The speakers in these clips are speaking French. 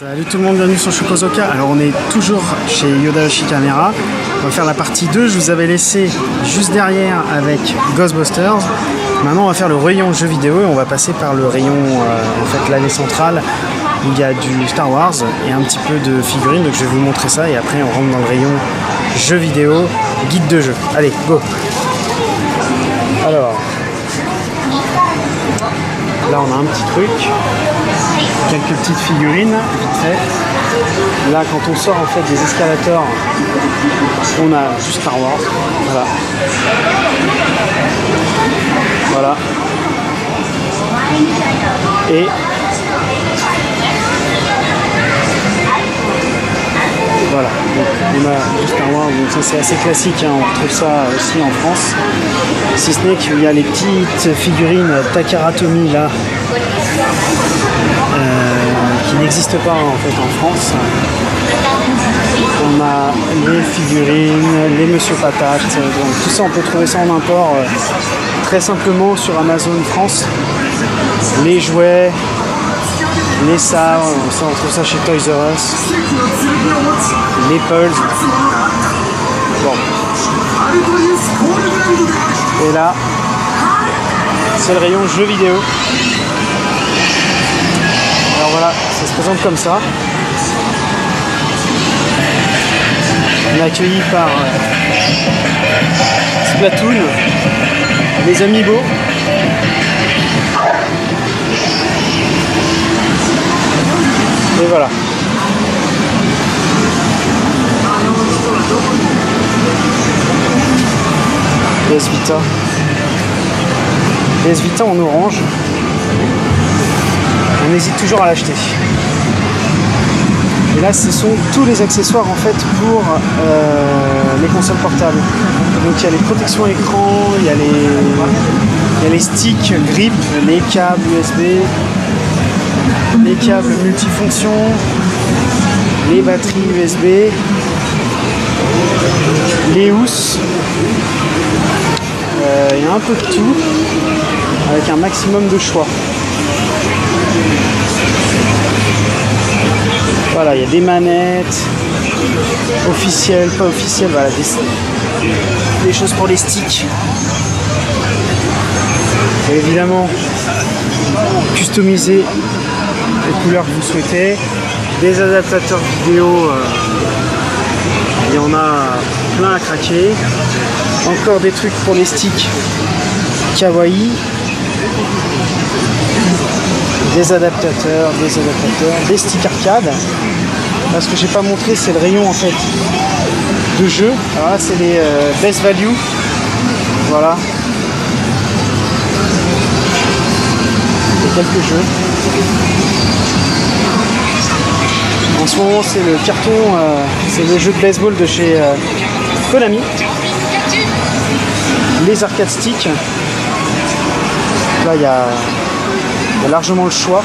Salut tout le monde, bienvenue sur Shokozoka. Alors on est toujours chez Yodayoshi Camera. On va faire la partie 2, je vous avais laissé juste derrière avec Ghostbusters. Maintenant on va faire le rayon jeux vidéo et on va passer par le rayon, en fait l'allée centrale où il y a du Star Wars et un petit peu de figurines. Donc je vais vous montrer ça et après on rentre dans le rayon jeux vidéo, guide de jeu. Allez, go! Alors, là on a un petit truc. Quelques petites figurines, vite fait. Là, quand on sort en fait des escalators, on a du Star Wars. Voilà. Voilà. Et voilà. Donc, on a du Star Wars. Donc ça c'est assez classique. Hein. On retrouve ça aussi en France. Si ce n'est qu'il y a les petites figurines Takara Tomy là. Qui n'existe pas en fait en France. On a les figurines, les Monsieur Patate, donc tout ça on peut trouver ça en import très simplement sur Amazon France. Les jouets, les sabres, ça on trouve ça chez Toys R Us. Les Pulse. Bon. Et là, c'est le rayon jeux vidéo. Alors voilà, ça se présente comme ça. On est accueilli par Splatoon, les Amiibo. Et voilà. PS Vita. PS Vita en orange. On hésite toujours à l'acheter. Et là, ce sont tous les accessoires en fait pour les consoles portables. Donc il y a les protections écran, il y a les sticks grip, les câbles USB, les câbles multifonctions, les batteries USB, les housses. Il y a un peu de tout avec un maximum de choix. Voilà, il y a des manettes officielles, pas officielles, voilà, des choses pour les sticks. Et évidemment, customiser les couleurs que vous souhaitez. Des adaptateurs vidéo, il y en a plein à craquer. Encore des trucs pour les sticks kawaii. Des adaptateurs, des sticks arcade. Là, ce que j'ai pas montré, c'est le rayon en fait de jeux. Alors là, c'est les best value. Voilà. Et quelques jeux. En ce moment, c'est le carton, c'est le jeu de baseball de chez Konami. Les arcade sticks. Là, il y a largement le choix.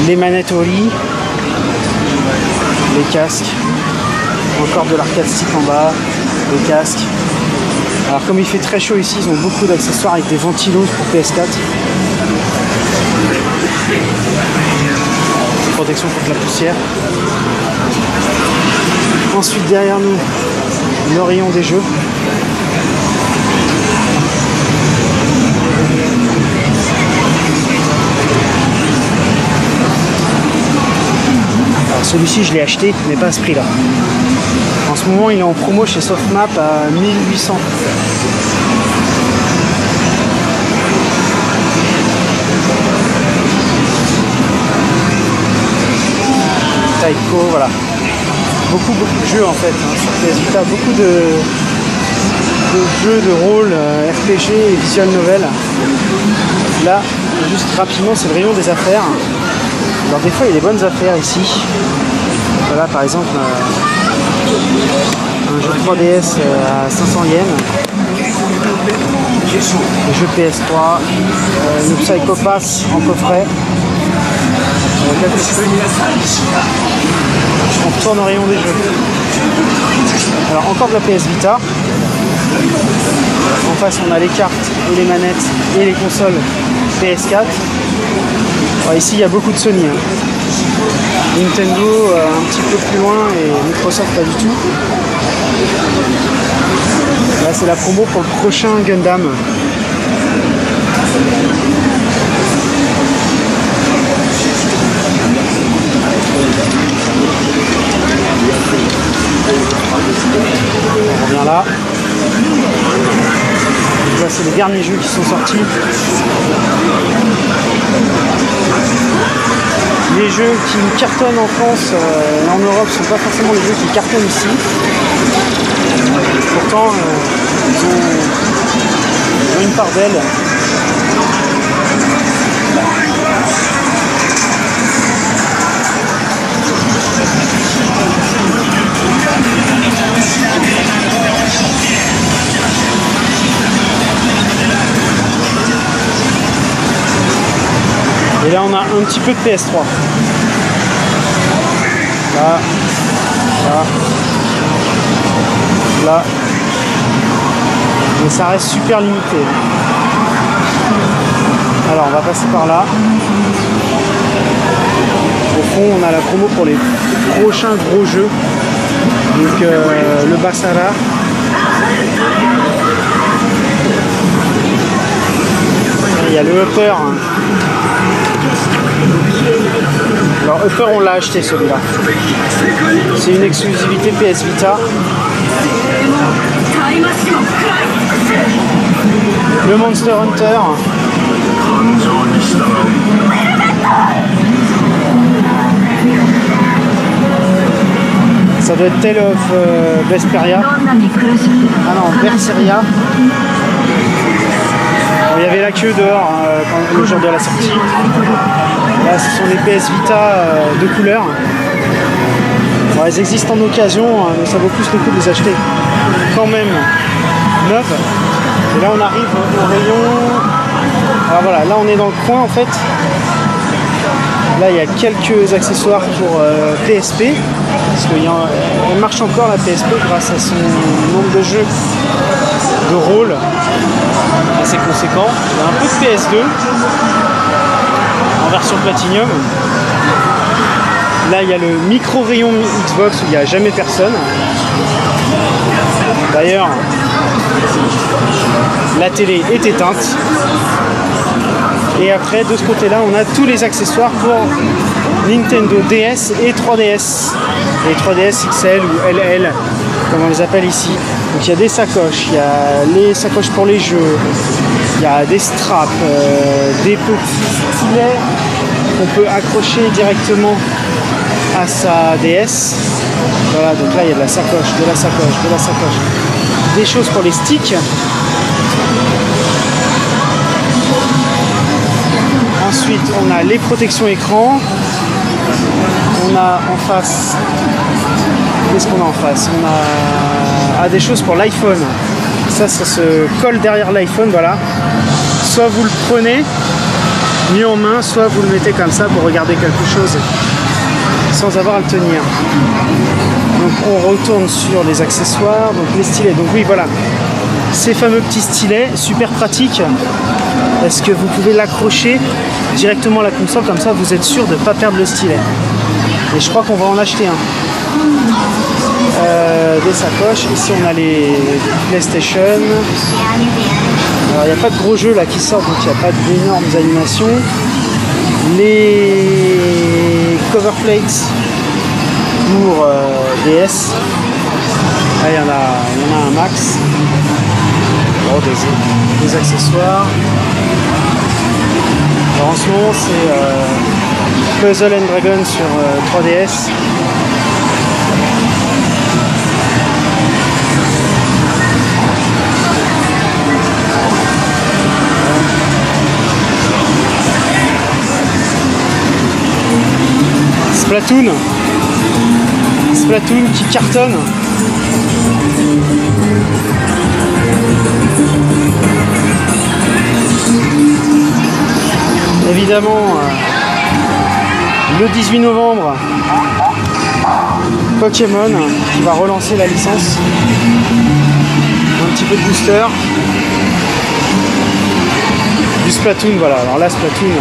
Les manettes au lit, les casques, encore de l'arcade stick en bas, les casques. Alors comme il fait très chaud ici, ils ont beaucoup d'accessoires avec des ventilos pour PS4. Protection contre la poussière. Ensuite derrière nous, le rayon des jeux. Celui-ci je l'ai acheté mais pas à ce prix là. En ce moment il est en promo chez Softmap à 1800. Taiko, voilà. Beaucoup de jeux en fait hein, sur PS Vita, beaucoup de jeux de rôle, RPG et visual novel. Là, juste rapidement, c'est le rayon des affaires. Alors des fois il y a des bonnes affaires ici. Voilà par exemple un jeu 3DS à 500 yens. Le jeu PS3, le Psycho Pass en coffret. On retourne au rayon des jeux. Alors encore de la PS Vita. En face on a les cartes et les manettes et les consoles PS4. Ouais, ici il y a beaucoup de Sony. Hein. Nintendo un petit peu plus loin et Microsoft pas du tout. Là c'est la promo pour le prochain Gundam. On revient là. Là c'est les derniers jeux qui sont sortis. Les jeux qui cartonnent en France et en Europe ne sont pas forcément les jeux qui cartonnent ici. Pourtant, ils ont une part d'elle. Et là on a un petit peu de PS3. Là, là, là. Mais ça reste super limité. Alors on va passer par là. Au fond on a la promo pour les prochains gros jeux. Donc le Basara. Il y a le Upper. Alors Upper on l'a acheté celui-là. C'est une exclusivité PS Vita. Le Monster Hunter. Ça doit être Tale of Vesperia. Ah non, Berseria. Il y avait la queue dehors le jour de la sortie. Là, ce sont les PS Vita de couleur. Bon, elles existent en occasion, mais ça vaut plus le coup de les acheter quand même neuves. Et là, on arrive au rayon. Alors voilà, là, on est dans le coin en fait. Là, il y a quelques accessoires pour PSP. Parce qu'elle marche encore la PSP grâce à son nombre de jeux de rôle assez conséquent. Il y a un peu de PS2 en version Platinum. Là il y a le micro rayon Xbox où il n'y a jamais personne. D'ailleurs la télé est éteinte. Et après de ce côté là on a tous les accessoires pour Nintendo DS et 3DS. Les 3DS XL ou LL comme on les appelle ici. Donc il y a des sacoches, il y a les sacoches pour les jeux, il y a des straps, des petits stylets qu'on peut accrocher directement à sa DS. Voilà, donc là il y a de la sacoche, de la sacoche, de la sacoche. Des choses pour les sticks. Ensuite on a les protections écran. On a en face... Qu'est-ce qu'on a en face? On a des choses pour l'iPhone. Ça se colle derrière l'iPhone, voilà. Soit vous le prenez mis en main, soit vous le mettez comme ça pour regarder quelque chose sans avoir à le tenir. Donc on retourne sur les accessoires, donc les stylets. Donc oui, voilà, ces fameux petits stylets, super pratiques, parce que vous pouvez l'accrocher directement à la console, comme ça vous êtes sûr de ne pas perdre le stylet. Et je crois qu'on va en acheter un. Des sacoches, ici on a les PlayStation. Alors il n'y a pas de gros jeux là qui sortent, donc il n'y a pas d'énormes animations. Les cover plates pour DS. Là il y en a un max. Oh, des accessoires. Alors en ce moment c'est Puzzle and Dragon sur 3DS. Splatoon qui cartonne. Évidemment, le 18 novembre, Pokémon qui va relancer la licence. Un petit peu de booster. Du Splatoon, voilà. Alors là, Splatoon...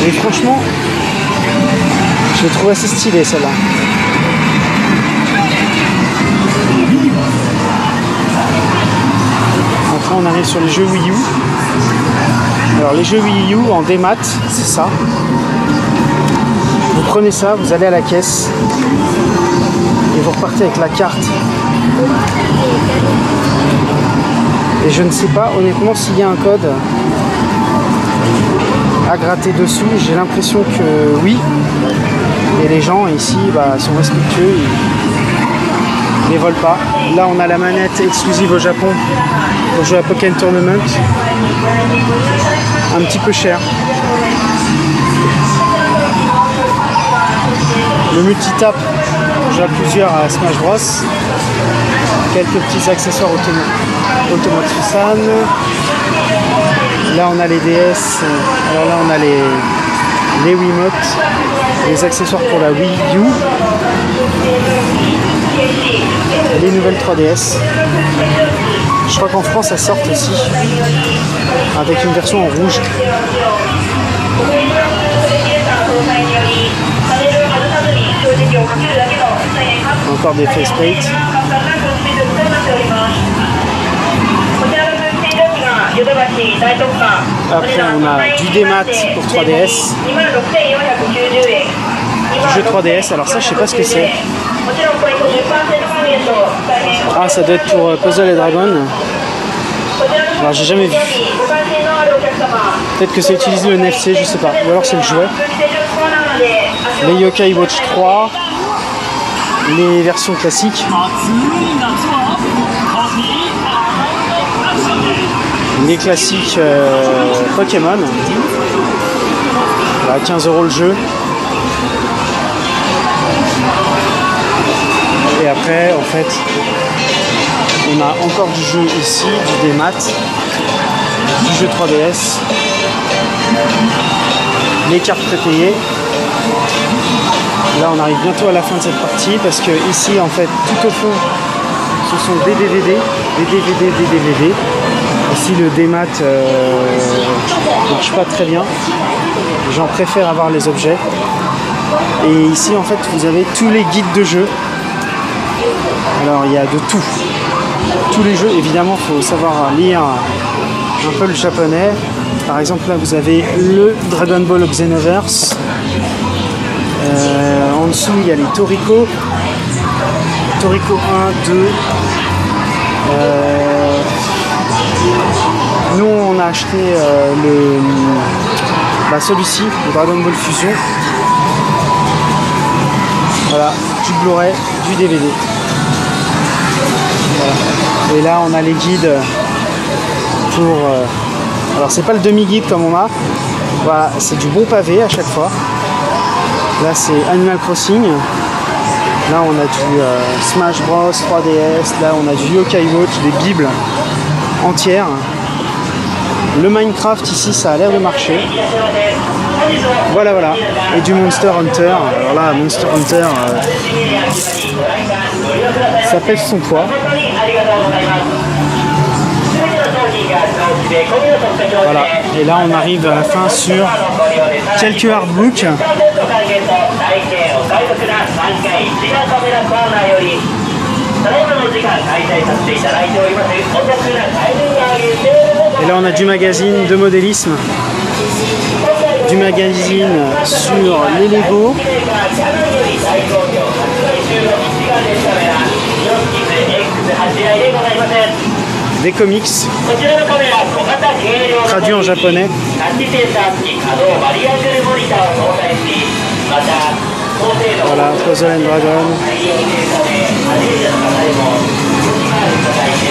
Et franchement, je l'ai trouvé assez stylé celle-là. Après on arrive sur les jeux Wii U. Alors les jeux Wii U en démat, c'est ça. Vous prenez ça, vous allez à la caisse et vous repartez avec la carte. Et je ne sais pas honnêtement s'il y a un code à gratter dessous. J'ai l'impression que oui. Et les gens ici sont respectueux, ils ne volent pas. Là on a la manette exclusive au Japon pour jouer à Pokémon Tournament. Un petit peu cher. Le multitap pour jouer à plusieurs à Smash Bros. Quelques petits accessoires Automotive Fan. Là on a les DS. Alors là on a les Wiimotes, les accessoires pour la Wii U, les nouvelles 3DS. Je crois qu'en France elles sortent aussi avec une version en rouge. Encore des faceplates. Après on a du démat pour 3DS, du jeu 3DS, alors ça je sais pas ce que c'est. Ah ça doit être pour Puzzle et Dragon. Alors j'ai jamais vu. Peut-être que c'est utilisé le NFC, je sais pas. Ou alors c'est le jouet. Les Yokai Watch 3. Les versions classiques. Les classiques Pokémon. Voilà, 15 € le jeu. Et après, en fait, on a encore du jeu ici, du démat, du jeu 3DS, les cartes prépayées. Là, on arrive bientôt à la fin de cette partie parce que ici, en fait, tout au fond, ce sont des DVD, des DVD, des DVD. Ici, le démat marche pas très bien. Les gens préfèrent avoir les objets. Et ici, en fait, vous avez tous les guides de jeu. Alors, il y a de tout. Tous les jeux, évidemment, il faut savoir lire un peu le japonais. Par exemple, là, vous avez le Dragon Ball Xenoverse. En dessous, il y a les Toriko. Toriko 1, 2. Nous, on a acheté celui-ci, le Dragon Ball Fusion. Voilà, du Blu-ray, du DVD. Voilà. Et là, on a les guides pour... alors, c'est pas le demi-guide comme on a. Voilà, c'est du bon pavé à chaque fois. Là, c'est Animal Crossing. Là, on a du Smash Bros, 3DS. Là, on a du Yokai Watch, des bibles entières. Le Minecraft, ici, ça a l'air de marcher. Voilà, voilà. Et du Monster Hunter. Alors là, Monster Hunter, ça pèse son poids. Voilà. Et là, on arrive à la fin sur quelques artbooks. Et là, on a du magazine de modélisme, du magazine sur les Lego, des comics traduits en japonais. Voilà, Puzzle and Dragon.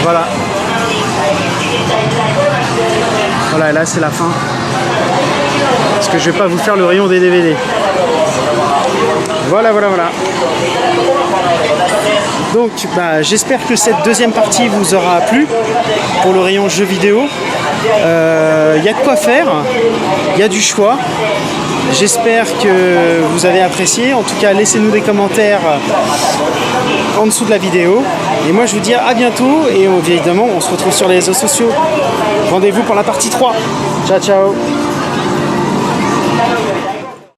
Voilà. Voilà, et là c'est la fin. Parce que je vais pas vous faire le rayon des DVD. Voilà, voilà, voilà. Donc, j'espère que cette deuxième partie vous aura plu pour le rayon jeux vidéo. Il y a de quoi faire, il y a du choix. J'espère que vous avez apprécié. En tout cas, laissez-nous des commentaires en dessous de la vidéo. Et moi, je vous dis à bientôt. Et évidemment, on se retrouve sur les réseaux sociaux. Rendez-vous pour la partie 3. Ciao, ciao.